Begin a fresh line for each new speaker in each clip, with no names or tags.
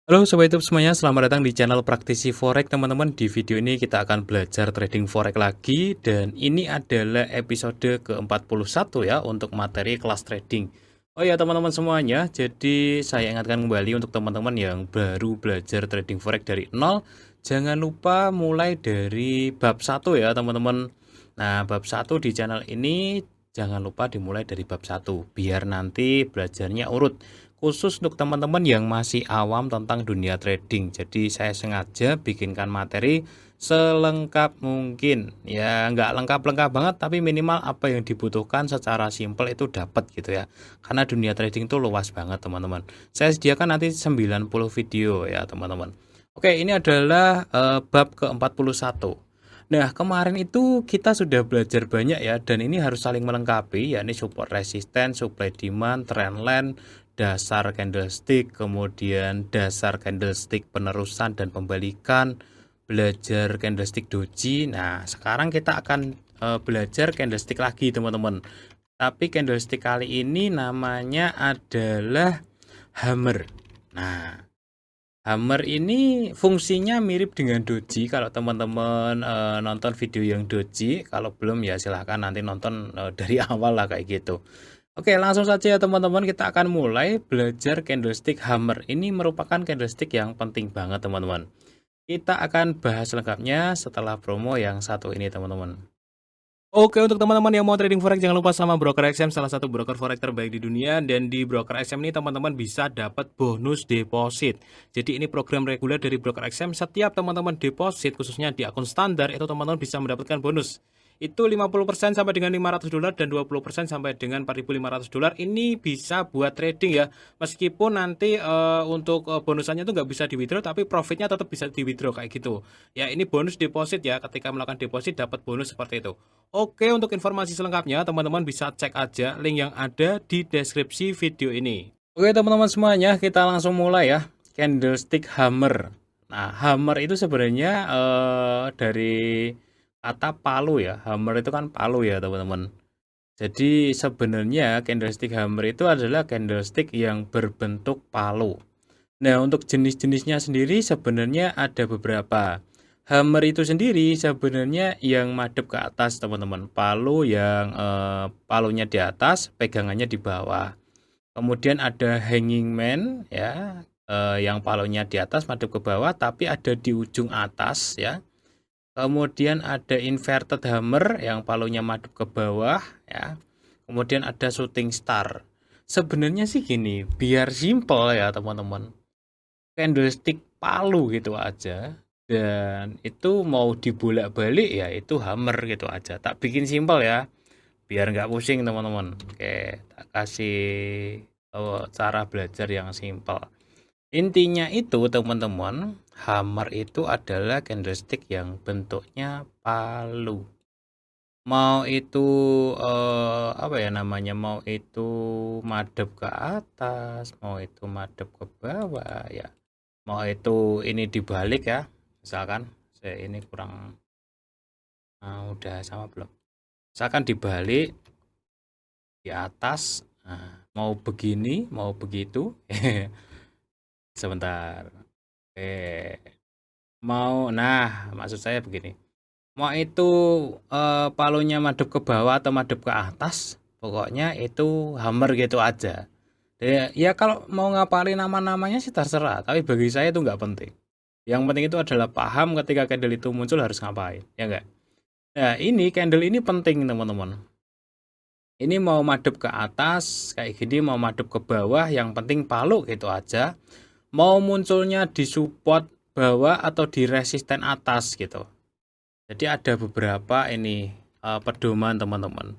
Halo Sobat YouTube semuanya, selamat datang di channel Praktisi Forex teman-teman. Di video ini kita akan belajar trading Forex lagi dan ini adalah episode ke-41 ya untuk materi kelas trading. Oh ya teman-teman semuanya, jadi saya ingatkan kembali untuk teman-teman yang baru belajar trading Forex dari nol, jangan lupa mulai dari bab 1 ya teman-teman. Nah, bab 1 di channel ini jangan lupa dimulai dari bab 1 biar nanti belajarnya urut. Khusus untuk teman-teman yang masih awam tentang dunia trading. Jadi saya sengaja bikinkan materi selengkap mungkin. Ya nggak lengkap-lengkap banget, tapi minimal apa yang dibutuhkan secara simpel itu dapat gitu ya. Karena dunia trading itu luas banget teman-teman. Saya sediakan nanti 90 video ya teman-teman. Oke, ini adalah bab ke-41. Nah, kemarin itu kita sudah belajar banyak ya, dan ini harus saling melengkapi, yakni support resisten, supply demand, trendline, dasar candlestick, kemudian dasar candlestick penerusan dan pembalikan, belajar candlestick doji. Nah, sekarang kita akan belajar candlestick lagi, teman-teman. Tapi candlestick kali ini namanya adalah hammer. Nah, hammer ini fungsinya mirip dengan doji. Kalau teman-teman nonton video yang doji, kalau belum ya silahkan nanti nonton dari awal lah kayak gitu. Oke, langsung saja ya teman-teman, kita akan mulai belajar candlestick hammer. Ini merupakan candlestick yang penting banget teman-teman. Kita akan bahas lengkapnya setelah promo yang satu ini teman-teman. Oke, untuk teman-teman yang mau trading forex, jangan lupa sama broker XM, salah satu broker forex terbaik di dunia. Dan di broker XM ini teman-teman bisa dapat bonus deposit. Jadi ini program reguler dari broker XM. Setiap teman-teman deposit, khususnya di akun standar, itu teman-teman bisa mendapatkan bonus. Itu 50% sampai dengan $500 dan 20% sampai dengan $4.500. Ini bisa buat trading ya. Meskipun nanti untuk bonusannya itu nggak bisa di withdraw, tapi profitnya tetap bisa di withdraw kayak gitu. Ya, ini bonus deposit ya. Ketika melakukan deposit dapat bonus seperti itu. Oke, untuk informasi selengkapnya teman-teman bisa cek aja link yang ada di deskripsi video ini. Oke teman-teman semuanya, kita langsung mulai ya. Candlestick hammer. Nah, hammer itu sebenarnya dari kata palu ya. Hammer itu kan palu ya teman-teman. Jadi sebenarnya candlestick hammer itu adalah candlestick yang berbentuk palu. Nah, untuk jenis-jenisnya sendiri sebenarnya ada beberapa. Hammer itu sendiri sebenarnya yang madep ke atas, teman-teman. Palu yang palunya di atas, pegangannya di bawah. Kemudian ada hanging man ya, yang palunya di atas madep ke bawah tapi ada di ujung atas ya. Kemudian ada inverted hammer yang palunya madep ke bawah ya. Kemudian ada shooting star. Sebenarnya sih gini, biar simple ya teman-teman. Candlestick palu gitu aja, dan itu mau dibolak-balik ya itu hammer gitu aja. Tak bikin simpel ya biar nggak pusing teman-teman. Oke, tak kasih cara belajar yang simpel. Intinya itu teman-teman, hammer itu adalah candlestick yang bentuknya palu. Mau itu apa ya namanya, mau itu madep ke atas, mau itu madep ke bawah ya, mau itu ini dibalik ya, misalkan saya ini kurang udah sama belum, misalkan dibalik di atas, mau begini mau begitu. Sebentar, mau, nah maksud saya begini, mau itu palunya madep ke bawah atau madep ke atas, pokoknya itu hammer gitu aja. Ya kalau mau ngapalin nama-namanya sih terserah, tapi bagi saya itu nggak penting. Yang penting itu adalah paham ketika candle itu muncul harus ngapain, ya nggak? Nah, ini candle ini penting, teman-teman. Ini mau madep ke atas, kayak gini, mau madep ke bawah, yang penting palu gitu aja. Mau munculnya di support bawah atau di resisten atas gitu. Jadi ada beberapa ini pedoman, teman-teman.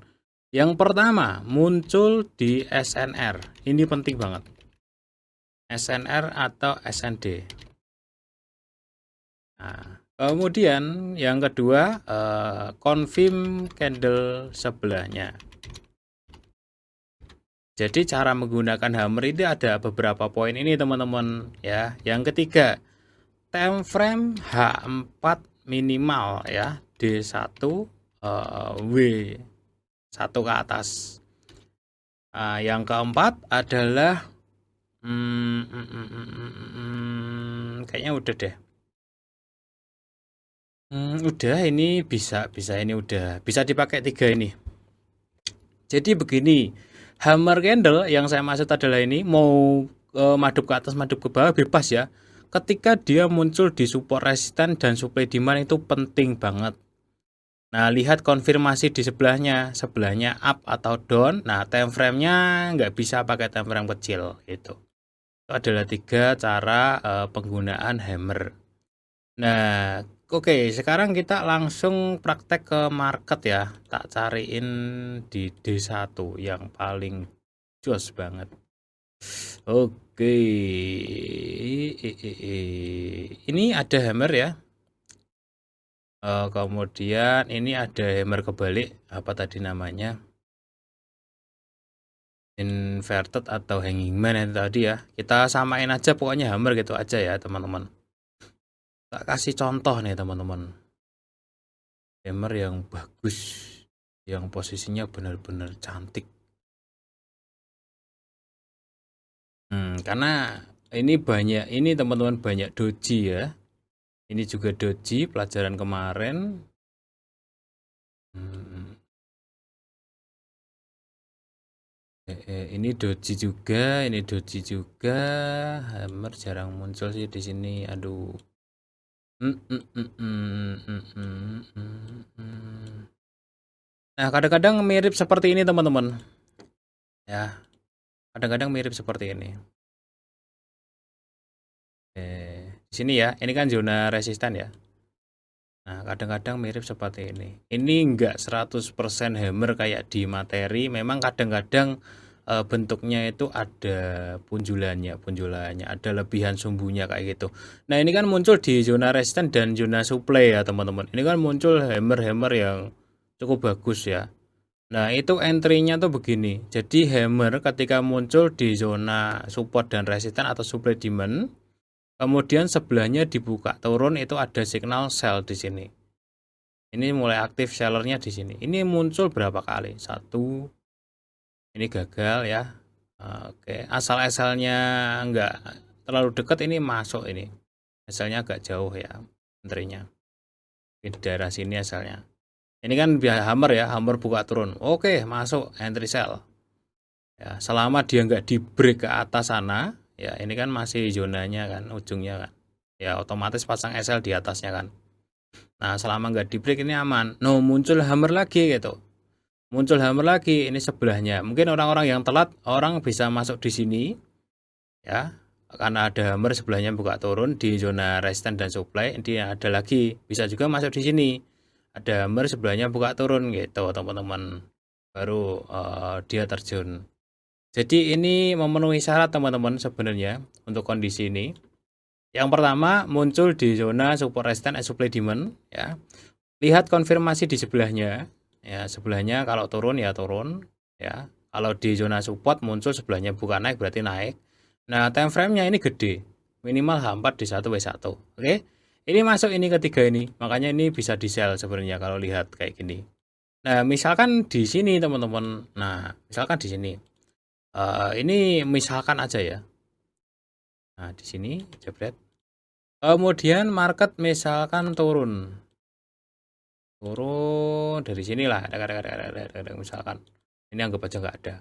Yang pertama, muncul di SNR. Ini penting banget. SNR atau SND. Nah, kemudian yang kedua, confirm candle sebelahnya. Jadi cara menggunakan hammer ini ada beberapa poin ini teman-teman ya. Yang ketiga, time frame H4 minimal ya, D1 W1 ke atas. Yang keempat adalah kayaknya udah deh. Udah ini bisa ini udah bisa dipakai 3 ini. Jadi begini, hammer candle yang saya maksud adalah ini mau madep ke atas, madep ke bawah bebas ya. Ketika dia muncul di support resisten dan supply demand itu penting banget. Nah, lihat konfirmasi di sebelahnya up atau down. Nah, time frame-nya nggak bisa pakai time frame kecil gitu. Itu adalah 3 cara penggunaan hammer. Nah, oke, sekarang kita langsung praktek ke market ya. Tak cariin di D1 yang paling jos banget. Oke. Ini ada hammer ya. Kemudian ini ada hammer kebalik, apa tadi namanya? Inverted atau hanging man itu tadi ya. Kita samain aja pokoknya hammer gitu aja ya, teman-teman. Tak kasih contoh nih, teman-teman. Hammer yang bagus, yang posisinya benar-benar cantik. Karena ini banyak, ini teman-teman banyak doji ya. Ini juga doji pelajaran kemarin. Ini doji juga, ini doji juga. Hammer jarang muncul sih di sini. Aduh. Nah, kadang-kadang mirip seperti ini teman-teman. Ya, kadang-kadang mirip seperti ini. Di sini ya, ini kan zona resisten ya. Nah, kadang-kadang mirip seperti ini. Ini enggak 100% hammer kayak di materi. Memang kadang-kadang bentuknya itu ada punjulannya, ada lebihan sumbunya kayak gitu. Nah, ini kan muncul di zona resisten dan zona supply ya, teman-teman. Ini kan muncul hammer-hammer yang cukup bagus ya. Nah, itu entry-nya tuh begini. Jadi hammer ketika muncul di zona support dan resisten atau supply demand, kemudian sebelahnya dibuka turun itu ada signal sell di sini. Ini mulai aktif sellernya di sini. Ini muncul berapa kali? 1. Ini gagal ya. Oke, asal SL-nya enggak terlalu dekat ini masuk ini. SL-nya agak jauh ya entry-nya. Di daerah sini asalnya. Ini kan hammer ya, hammer buka turun. Oke, masuk entry sell. Ya, selama dia nggak di break ke atas sana, ya ini kan masih zonanya kan, ujungnya kan. Ya otomatis pasang SL di atasnya kan. Nah, selama nggak di break ini aman. No, muncul hammer lagi gitu. Muncul hammer lagi, ini sebelahnya. Mungkin orang-orang yang telat, orang bisa masuk di sini, ya. Karena ada hammer sebelahnya buka turun di zona resistance dan supply, dia ada lagi. Bisa juga masuk di sini. Ada hammer sebelahnya buka turun gitu, teman-teman. Baru dia terjun. Jadi ini memenuhi syarat teman-teman sebenarnya untuk kondisi ini. Yang pertama muncul di zona support resistance and supply demand ya. Lihat konfirmasi di sebelahnya. Ya, sebelahnya kalau turun ya turun ya. Kalau di zona support muncul sebelahnya bukan naik berarti naik. Nah, time frame-nya ini gede. Minimal H4 di 1W1. Oke. Ini masuk ini ketiga ini. Makanya ini bisa di sell sebenarnya kalau lihat kayak gini. Nah, misalkan di sini teman-teman. Nah, misalkan di sini. Ini misalkan aja ya. Nah, di sini jebret. Kemudian market misalkan turun dari sinilah, misalkan ini anggap aja nggak ada,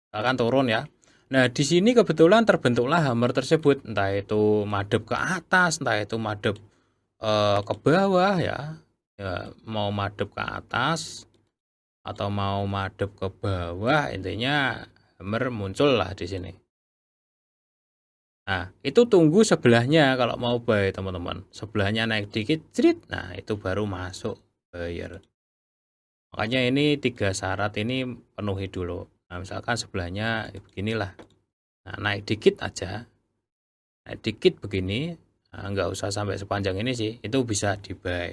misalkan turun ya. Nah, di sini kebetulan terbentuklah hammer tersebut, entah itu madep ke atas, entah itu madep ke bawah ya, mau madep ke atas atau mau madep ke bawah, intinya hammer muncul lah di sini. Nah, itu tunggu sebelahnya kalau mau buy teman-teman. Sebelahnya naik dikit, cerit. Nah, itu baru masuk buyer. Makanya ini 3 syarat ini penuhi dulu. Nah, misalkan sebelahnya beginilah. Nah, naik dikit aja. Naik dikit begini. Nah, nggak usah sampai sepanjang ini sih. Itu bisa di buy.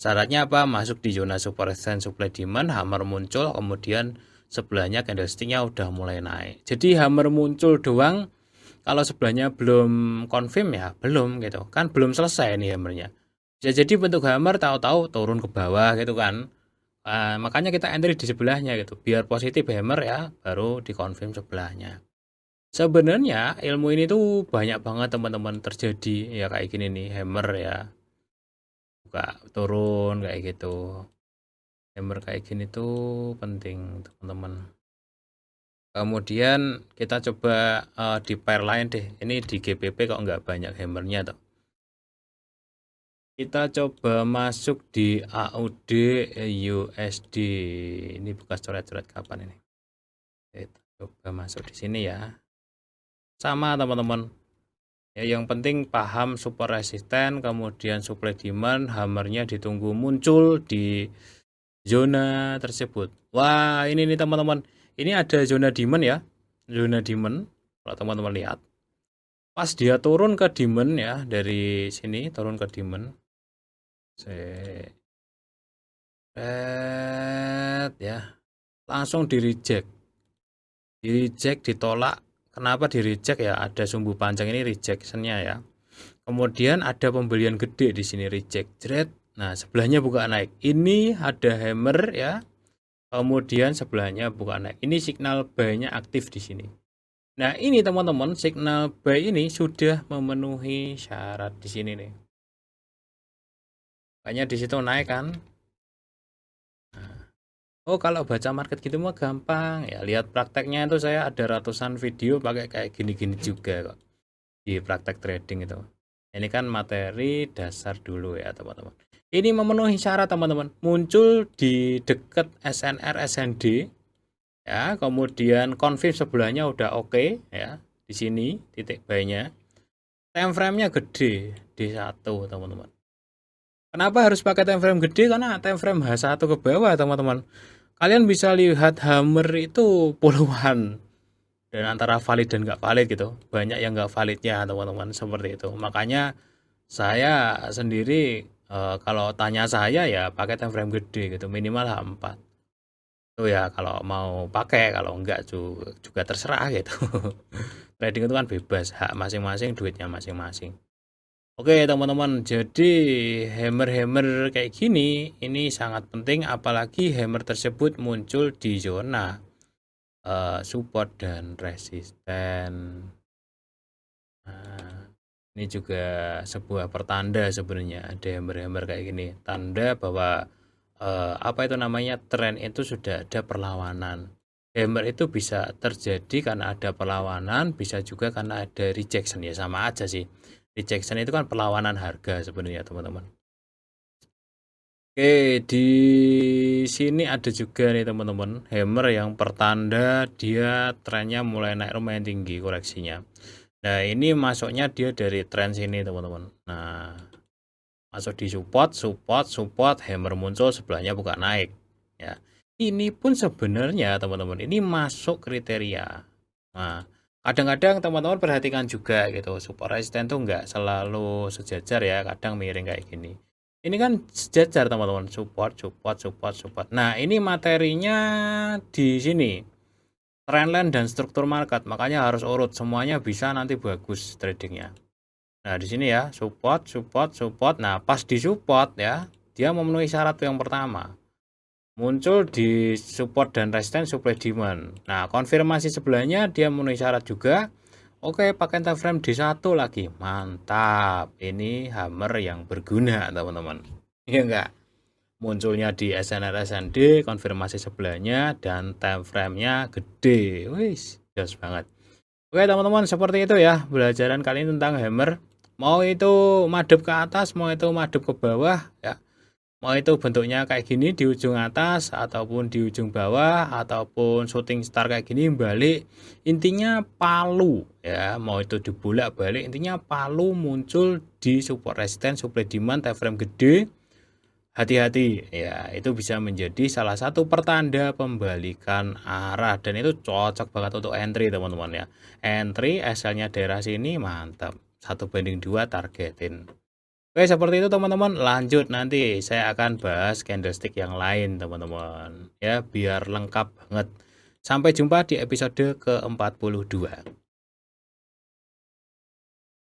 Syaratnya apa? Masuk di zona support resistance supply demand, hammer muncul, kemudian sebelahnya candlestick-nya udah mulai naik. Jadi hammer muncul doang. Kalau sebelahnya belum confirm ya belum gitu kan, belum selesai nih hammernya. Bisa jadi bentuk hammer tahu-tahu turun ke bawah gitu kan. Makanya kita entry di sebelahnya gitu biar positif hammer ya, baru dikonfirm sebelahnya. Sebenarnya ilmu ini tuh banyak banget teman-teman terjadi ya kayak gini nih, hammer ya, buka turun kayak gitu. Hammer kayak gini tuh penting teman-teman. Kemudian kita coba di pair lain deh. Ini di GBP kok nggak banyak hammernya tuh. Kita coba masuk di AUD USD. Ini bekas coret-coret kapan ini? Kita coba masuk di sini ya. Sama teman-teman. Ya, yang penting paham support resisten, kemudian supply demand, hammernya ditunggu muncul di zona tersebut. Wah, ini nih teman-teman. Ini ada zona demand ya. Zona demand. Kalau teman-teman lihat. Pas dia turun ke demand ya, dari sini turun ke demand. Set ya. Langsung di reject. Di reject, ditolak. Kenapa di reject ya? Ada sumbu panjang ini rejectionnya ya. Kemudian ada pembelian gede di sini reject jret. Nah, sebelahnya buka naik. Ini ada hammer ya. Kemudian sebelahnya buka naik. Ini signal buy-nya aktif di sini. Nah, ini teman-teman, signal buy ini sudah memenuhi syarat di sini nih. Makanya di situ naik kan. Nah, oh, kalau baca market gitu mah gampang. Ya, lihat prakteknya itu saya ada ratusan video pakai kayak gini-gini juga kok. Di praktek trading itu. Ini kan materi dasar dulu ya teman-teman. Ini memenuhi syarat teman-teman. Muncul di dekat SNR SND ya, kemudian confirm sebelahnya udah oke ya. Di sini titik buy-nya. Time frame-nya gede D1 teman-teman. Kenapa harus pakai time frame gede? Karena time frame H1 ke bawah teman-teman. Kalian bisa lihat hammer itu puluhan dan antara valid dan nggak valid gitu. Banyak yang nggak validnya teman-teman seperti itu. Makanya saya sendiri kalau tanya saya ya pakai time frame gede gitu, minimal H4. Itu ya kalau mau pakai, kalau enggak juga terserah gitu. Trading itu kan bebas, hak masing-masing, duitnya masing-masing. Oke teman-teman, jadi hammer-hammer kayak gini ini sangat penting apalagi hammer tersebut muncul di zona support dan resisten. Nah, ini juga sebuah pertanda sebenarnya ada hammer-hammer kayak gini, tanda bahwa apa itu namanya, tren itu sudah ada perlawanan. Hammer itu bisa terjadi karena ada perlawanan, bisa juga karena ada rejection ya, sama aja sih. Rejection itu kan perlawanan harga sebenarnya teman-teman. Oke, di sini ada juga nih teman-teman, hammer yang pertanda dia trennya mulai naik lumayan tinggi koreksinya. Nah, ini masuknya dia dari tren sini teman-teman. Nah, masuk di support, hammer muncul sebelahnya buka naik. Ya, ini pun sebenarnya teman-teman ini masuk kriteria. Nah, kadang-kadang teman-teman perhatikan juga gitu, support resisten tuh nggak selalu sejajar ya, kadang miring kayak gini. Ini kan sejajar teman-teman, support. Nah, ini materinya di sini. Trendline dan struktur market, makanya harus urut semuanya bisa nanti bagus tradingnya. Nah, di sini ya, support. Nah, pas di support ya, dia memenuhi syarat yang pertama. Muncul di support dan resistance supply demand. Nah, konfirmasi sebelahnya dia memenuhi syarat juga. Oke, pakai time frame D1 lagi. Mantap. Ini hammer yang berguna, teman-teman. Iya enggak? Munculnya di SNR SND, konfirmasi sebelahnya dan time frame-nya gede. Wis, jelas banget. Oke, teman-teman, seperti itu ya pelajaran kali ini tentang hammer. Mau itu madep ke atas, mau itu madep ke bawah ya. Mau itu bentuknya kayak gini di ujung atas ataupun di ujung bawah ataupun shooting star kayak gini balik, intinya palu ya, mau itu dibolak balik intinya palu muncul di support resistance supply demand time frame gede, hati-hati ya, itu bisa menjadi salah satu pertanda pembalikan arah dan itu cocok banget untuk entry teman-teman ya. Entry SL-nya daerah sini mantap, 1/2 targetin. Oke, seperti itu teman-teman. Lanjut nanti saya akan bahas candlestick yang lain teman-teman. Ya, biar lengkap banget. Sampai jumpa di episode ke-42.